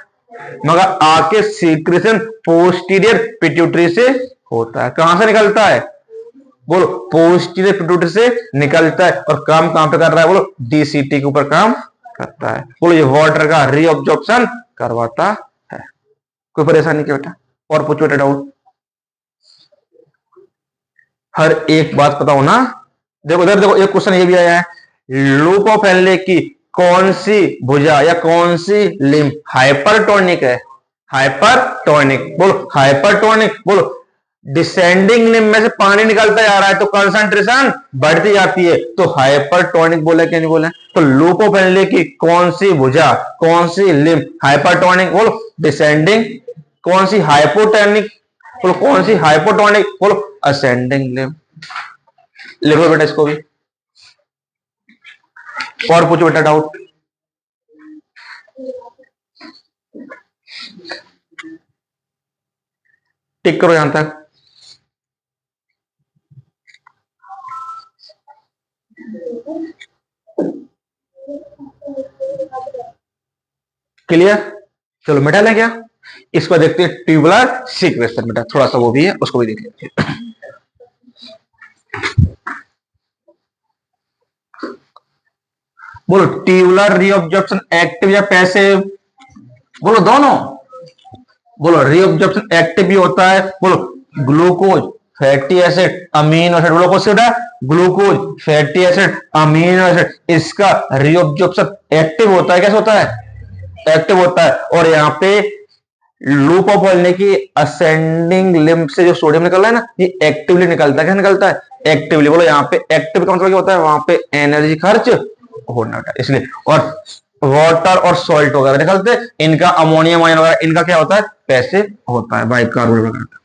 मगर आके सीक्रेशन पोस्टीरियर पिट्यूटरी से होता है। कहां से निकलता है? बोलो, पोस्टीरियर पिट्यूटरी से निकलता है। और काम कहां पे कर रहा है? बोलो, डीसीटी के ऊपर काम करता है। बोलो, ये वाटर का रीअब्जॉर्प्शन करवाता है। कोई परेशानी क्या बेटा? और पूछो बेटा डाउट। हर एक बात पता हो ना। देखो इधर देखो, एक क्वेश्चन ये भी आया है, लूप ऑफ फैराडे की कौन सी भुजा या कौन सी लिम्ब हाइपरटोनिक है? हाइपरटोनिक। बोलो, हाइपरटोनिक। बोलो, डिसेंडिंग लिम्ब में से पानी निकलता जा रहा है तो कंसंट्रेशन बढ़ती जाती है, तो हाइपरटोनिक बोला क्या नहीं बोला? तो लूप ऑफ फैराडे की कौन सी भुजा, कौन सी लिम्ब हाइपरटोनिक? बोलो, डिसेंडिंग। कौन सी हाइपोटोनिक? बोलो, कौन सी हाइपोटोनिक? बोलो, असेंडिंग लिम्ब। लिखो बेटा इसको भी। और पूछो बेटा डाउट। टिक करो यहां तक। क्लियर? चलो मिटा लें क्या? इसको देखते हैं ट्यूबुलर सीक्वेशन। बेटा थोड़ा सा वो भी है, उसको भी देख लेते हैं। बोलो, ट्यूबुलर रीअब्जॉर्प्शन एक्टिव या पैसिव? बोलो दोनों। बोलो, रीअब्जॉर्प्शन एक्टिव भी होता है। बोलो, glucose, fatty acid, amino acid. बोलो कौन सा बेटा? Glucose, fatty acid, amino acid, इसका रीअब्जॉर्प्शन एक्टिव होता है। कैसे होता है? एक्टिव होता है। और यहाँ पे लूप ऑफ फैराडे की असेंडिंग लिम्ब से जो सोडियम निकल रहा है ना, ये एक्टिवली निकलता है। क्या निकलता है? एक्टिवली। बोलो, यहाँ पे एक्टिव का मतलब क्या होता है? वहां पे एनर्जी खर्च होना है, इसलिए। और वाटर और सॉल्ट वगैरह निकलते हैं, इनका अमोनियम आयन वगैरह, इनका क्या होता है? पैसिव होता है, बाइकार्बोनेट वगैरह।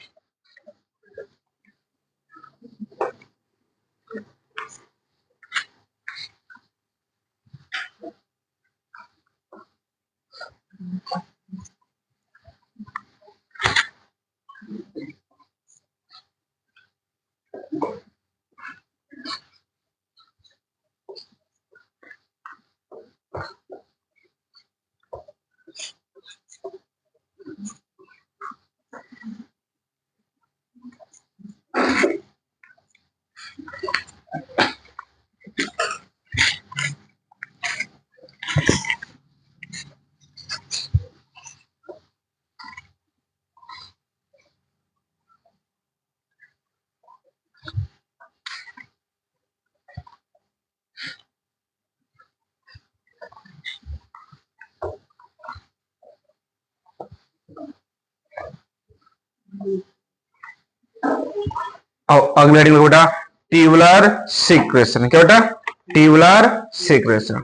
और अगला हेडिंग लिखो बेटा ट्यूबुलर सीक्रेशन। क्या बेटा? Tubular secretion.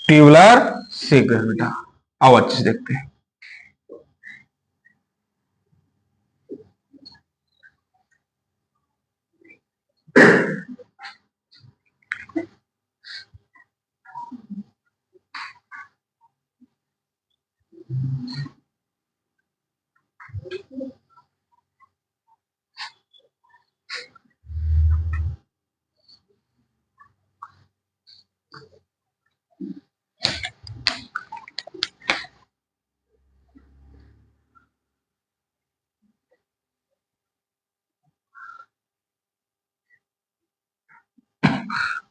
ट्यूबुलर सीक्रेशन बेटा आओ अच्छे से देखते हैं।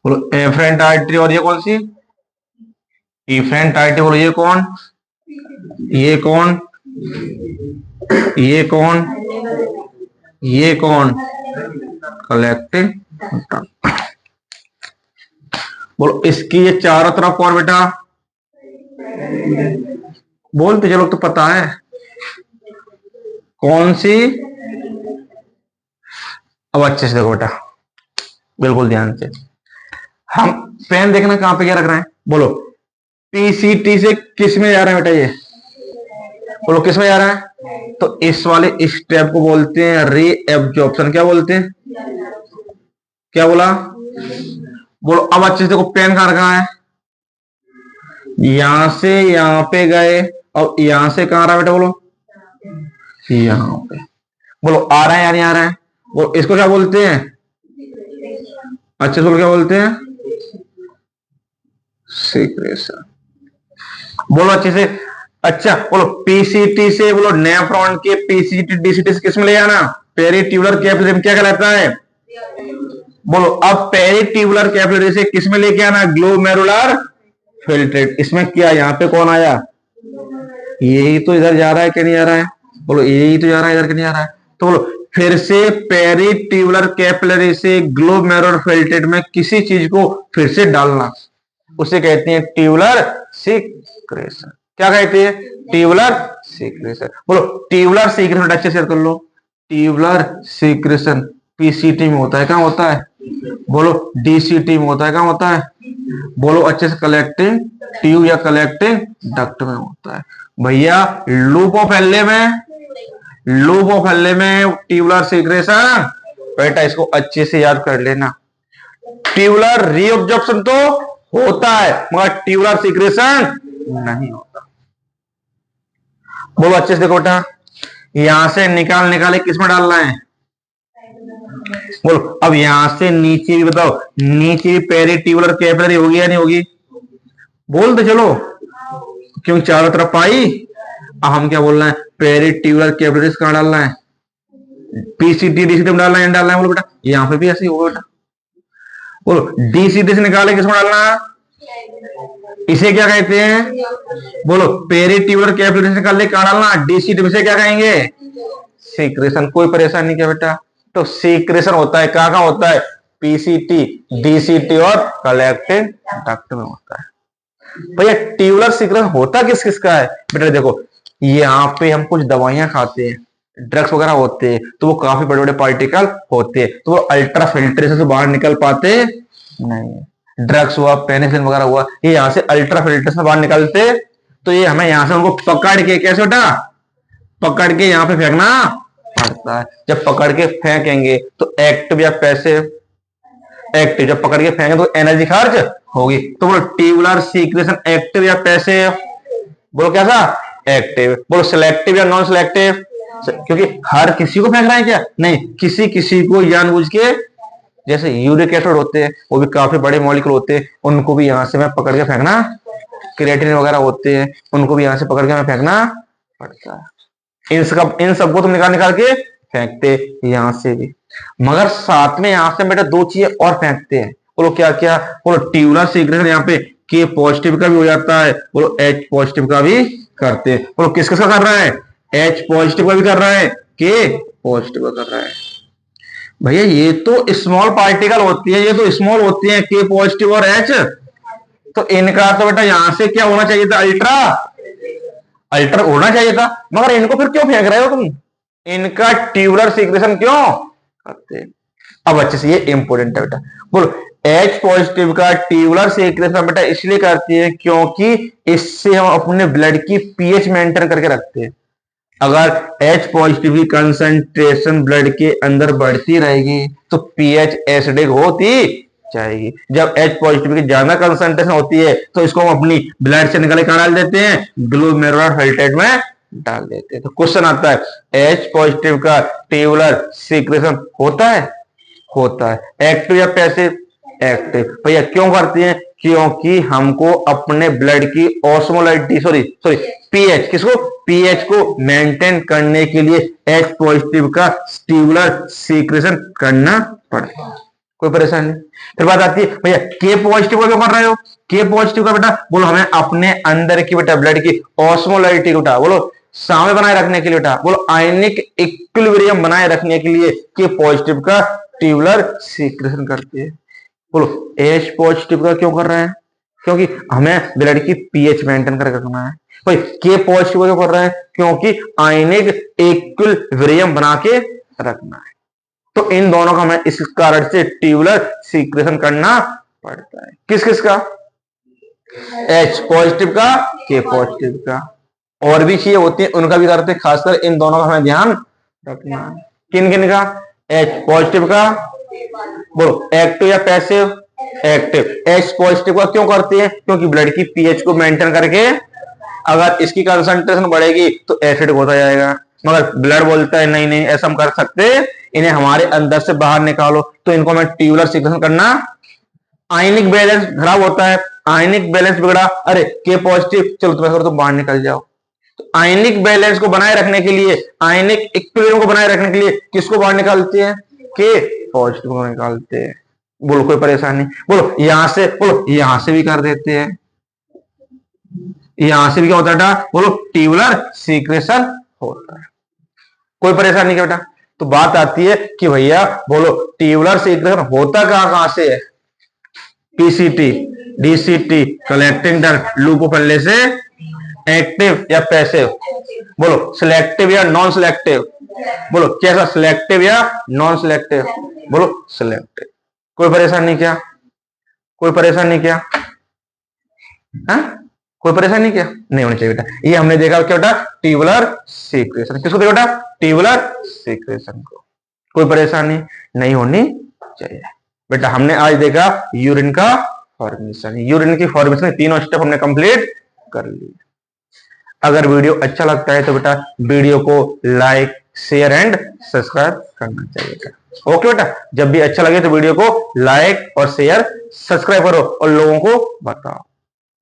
बोलो एफरेंट आर्टरी और ये कौन सी? Efferent artery. बोलो ये कौन? ये कौन? ये कौन? ये कौन? कलेक्टिंग। बोलो इसकी ये चारों तरफ कौन बेटा? बोलते चलो तो पता है कौन सी। अब अच्छे से देखो बेटा, बिल्कुल ध्यान से। हम पेन देखना कहां पे क्या रख रहे हैं। बोलो पीसीटी से किस में जा रहा है बेटा? ये बोलो किस में जा रहा है? तो इस वाले स्टेप को बोलते हैं री एब्जॉर्प्शन। क्या बोलते हैं? क्या बोला? बोलो अब अच्छे से देखो पेन कहां रखा है? यहां से यहां पे गए और यहां से कहां रहा बेटा? बोलो यहां पे। बोलो आ रहा है या नहीं आ रहा है? वो इसको क्या बोलते हैं? अच्छे से क्या बोलते हैं? सीक्रेशन। बोलो अच्छे से। अच्छा बोलो पीसीटी से, बोलो नेफ्रॉन के पीसीटी डीसीटी से किस में ले जाना? पेरिट्यूबुलर कैपिलरी में क्या कहलाता है? बोलो अब पेरिट्यूबुलर कैपिलरी से किस में लेके आना? Glomerular filtrate. इसमें क्या यहां पे कौन आया? यही तो इधर जा रहा है कि नहीं जा रहा है? बोलो यही तो जा रहा है, इधर कि नहीं जा रहा है? तो बोलो फिर से पेरिट्यूबुलर कैपिलरी से ग्लोमेरुलर फिल्ट्रेट में किसी चीज को फिर से डालना, उसे कहते हैं ट्यूबुलर सीक्रेशन। क्या कहते हैं? Tubular secretion. बोलो ट्यूबुलर सीक्रेशन अच्छे से कर लो। ट्यूबुलर सीक्रेशन पीसीटी में होता है। कहां होता है? बोलो डीसीटी में होता है। कहां होता है? बोलो अच्छे से कलेक्टिंग ट्यूब या कलेक्टिंग डक्ट में होता है। भैया लूप ऑफ एल्ले में, लूप ऑफ एल्ले में ट्यूबुलर सीक्रेशन। बेटा इसको अच्छे से याद कर लेना। ट्यूबुलर रीअब्जॉर्प्शन तो होता है मगर ट्यूबुलर सीक्रेशन नहीं होता। बोलो अच्छे से देखो बेटा, यहां से निकाल निकाले किसमें डालना है? बोलो अब यहां से नीचे भी बताओ, नीचे भी पेरिट्यूबुलर कैपिलरी होगी या नहीं होगी? बोल दो चलो, क्यों चारों तरफ आई। अब हम क्या बोल रहे हैं? पेरिट्यूबुलर कैपिलरी कहां डालना है? पीसीटी डीसीटी में डालना है, डालना है। बोलो बेटा यहां पे भी ऐसे ही होगा बेटा। बोलो डीसीटी से निकाले किसमें डालना है? इसे क्या कहते हैं? बोलो पेरिट्यूबुलर कैपिलरी से निकाल ले कहां डालना? डीसीटी में। से क्या कहेंगे? सीक्रेशन। कोई परेशानी नहीं क्या बेटा? तो सीक्रेशन होता है कहां कहां होता है? पीसीटी डीसीटी और कलेक्टिंग डक्ट में होता है। भैया ट्यूबुलर सीक्रेशन होता किस किस का है? बेटा देखो यहाँ पे हम कुछ दवाइयां खाते हैं, ड्रग्स वगैरह होते हैं, तो वो काफी बड़े बड़े पार्टिकल होते हैं, तो वो अल्ट्रा फिल्ट्रेशन से बाहर निकल पाते नहीं। ड्रग्स हुआ, पेनिसिलिन वगैरह हुआ, ये यहाँ से अल्ट्रा फिल्ट्रेशन से बाहर निकलते, तो ये हमें यहाँ से उनको पकड़ के कैसे बेटा? पकड़ के यहाँ पे फेंकना पड़ता है। जब पकड़ के फेंकेंगे तो एक्टिव या पैसिव? एक्टिव। जब पकड़ के फेंकेंगे तो एनर्जी खर्च होगी। तो बोलो ट्यूबुलर सीक्रेशन एक्टिव या पैसिव? बोलो कैसा? एक्टिव। बोलो सिलेक्टिव या नॉन सिलेक्टिव? क्योंकि हर किसी को फेंक रहे हैं क्या? नहीं, किसी किसी को जानबूझ के। जैसे यूरिक एसिड होते हैं, वो भी काफी बड़े मॉलिक्यूल होते हैं, उनको भी यहां से मैं पकड़ के फेंकना। क्रिएटिनिन वगैरह होते हैं, उनको भी यहां से पकड़ के मैं फेंकना पड़ता है। इन सबको तुम निकाल निकाल के फेंकते यहां से भी, मगर साथ में यहां से बेटा दो चीजें और फेंकते हैं। बोलो क्या क्या? बोलो ट्यूबुलर सीक्रेशन यहाँ पे के पॉजिटिव का भी हो जाता है, बोलो एच पॉजिटिव का भी करते हैं। बोलो किस किस का कर रहा है? एच पॉजिटिव का भी कर रहा है, के पॉजिटिव कर रहा है। भैया ये तो स्मॉल पार्टिकल होती है, ये तो स्मॉल होती है के पॉजिटिव और एच, तो इनका तो बेटा यहां से क्या होना चाहिए था, अल्ट्रा अल्ट्रा होना चाहिए था, मगर इनको फिर क्यों फेंक रहे हो तुम, इनका ट्यूबुलर सीक्रेशन क्यों करते। अब अच्छे से ये इंपोर्टेंट है बेटा, बोलो एच पॉजिटिव का ट्यूबुलर सीक्रेशन बेटा इसलिए करती है क्योंकि इससे हम अपने ब्लड की पीएच मेंटेन करके रखते हैं। अगर H पॉजिटिव की कंसंट्रेशन ब्लड के अंदर बढ़ती रहेगी तो पीएच एसिडिक होती जाएगी। जब H पॉजिटिव की ज्यादा कंसंट्रेशन होती है तो इसको हम अपनी ब्लड से निकाल के डाल देते हैं, ग्लोमेरुलर फिल्ट्रेट में डाल देते हैं। तो क्वेश्चन आता है H पॉजिटिव का ट्यूबुलर सीक्रेशन होता है, होता है। एक्टिव या पैसिव, एक्टिव। भैया क्यों करती हैं, क्योंकि हमको अपने ब्लड की ऑस्मोलाइटी सॉरी पीएच, किसको, पीएच को मेंटेन करने के लिए H पॉजिटिव का ट्यूबुलर सीक्रेशन करना पड़ता है। कोई परेशानी नहीं। फिर बात आती है भैया के पॉजिटिव का क्यों कर रहे हो, के पॉजिटिव का बेटा बोलो हमें अपने अंदर की बेटा ब्लड की ऑस्मोलाइटी बेटा बोलो सामने बनाए रखने के लिए बेटा बोलो आयनिक इक्विलिब्रियम बनाए रखने के लिए के पॉजिटिव का ट्यूबुलर सीक्रेशन करती है। बोलो एच पॉजिटिव का क्यों कर रहे हैं, क्योंकि हमें ब्लड की पीएच मेंटेन करके रखना है। भाई के पॉजिटिव क्यों कर रहे हैं, क्योंकि आयनिक इक्विलिब्रियम बना के रखना है। तो इन दोनों का हमें इस कारण से ट्यूबुलर सीक्रेशन करना पड़ता है। किस किस का, एच पॉजिटिव का, के पॉजिटिव का। और भी चीजें होती हैं उनका भी करते हैं, खासकर इन दोनों का हमें ध्यान रखना है। किन किन का, एच पॉजिटिव का, बोलो एक्टिव या पैसिव, एक्टिव। एच पॉजिटिव का क्यों करते हैं, क्योंकि ब्लड की पीएच को मेंटेन करके अगर इसकी कंसंट्रेशन बढ़ेगी तो एसिडिक होता जाएगा, मगर ब्लड बोलता है नहीं नहीं ऐसा हम कर सकते, इन्हें हमारे अंदर से बाहर निकालो। तो इनको हमें ट्यूबुलर सीक्रेशन करना। आयनिक बैलेंस खराब होता है, आयनिक बैलेंस बिगड़ा, अरे के पॉजिटिव चलो तुम्हें करो तो बाहर निकल जाओ। तो आयनिक बैलेंस को बनाए रखने के लिए, आयनिक इक्विलिब्रियम को बनाए रखने के लिए किसको बाहर निकालते हैं, के पॉजिटिव को निकालते हैं। बोलो कोई परेशानी, बोलो यहां से, बोलो यहां से भी कर देते हैं, यहां से भी क्या होता है, बोलो ट्यूबुलर सीक्रेशन होता है। कोई परेशानी क्या बेटा। तो बात आती है कि भैया बोलो ट्यूबुलर सीक्रेशन होता कहां से है, पीसीटी, डीसीटी, कलेक्टिंग डक्ट, लूपोफिले से। एक्टिव या पैसिव, बोलो सिलेक्टिव या नॉन सिलेक्टिव, बोलो कैसा, सिलेक्टिव या नॉन सिलेक्टिव, बोलो सिलेक्टिव। कोई परेशानी क्या, कोई परेशानी क्या, हाँ कोई परेशानी क्या नहीं होनी चाहिए बेटा। ये हमने देखा क्या बेटा, ट्यूबुलर सीक्रेशन। किसको देखा बेटा, ट्यूबुलर सीक्रेशन को। कोई परेशानी नहीं होनी चाहिए बेटा। हमने आज देखा यूरिन का फॉर्मेशन, यूरिन की फॉर्मेशन तीनों स्टेप हमने कंप्लीट कर लिए। अगर वीडियो अच्छा लगता है तो बेटा वीडियो को लाइक शेयर एंड सब्सक्राइब करना चाहिए। ओके बेटा, जब भी अच्छा लगे तो वीडियो को लाइक और शेयर सब्सक्राइब करो और लोगों को बताओ।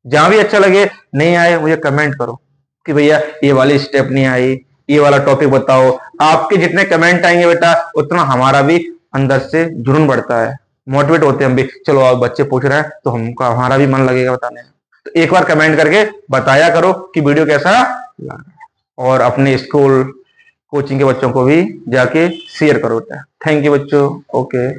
जहां भी अच्छा लगे, नहीं आए मुझे कमेंट करो कि भैया ये वाली स्टेप नहीं आई, ये वाला टॉपिक बताओ। आपके जितने कमेंट आएंगे बेटा उतना हमारा भी अंदर से जुनून बढ़ता है, मोटिवेट होते हैं हम भी, चलो आप बच्चे पूछ रहे हैं तो हमको हमारा भी मन लगेगा बताने। तो एक बार कमेंट करके बताया करो कि वीडियो कैसा लगा, और अपने स्कूल कोचिंग के बच्चों को भी जाके शेयर करो बेटा। थैंक यू बच्चों। ओके।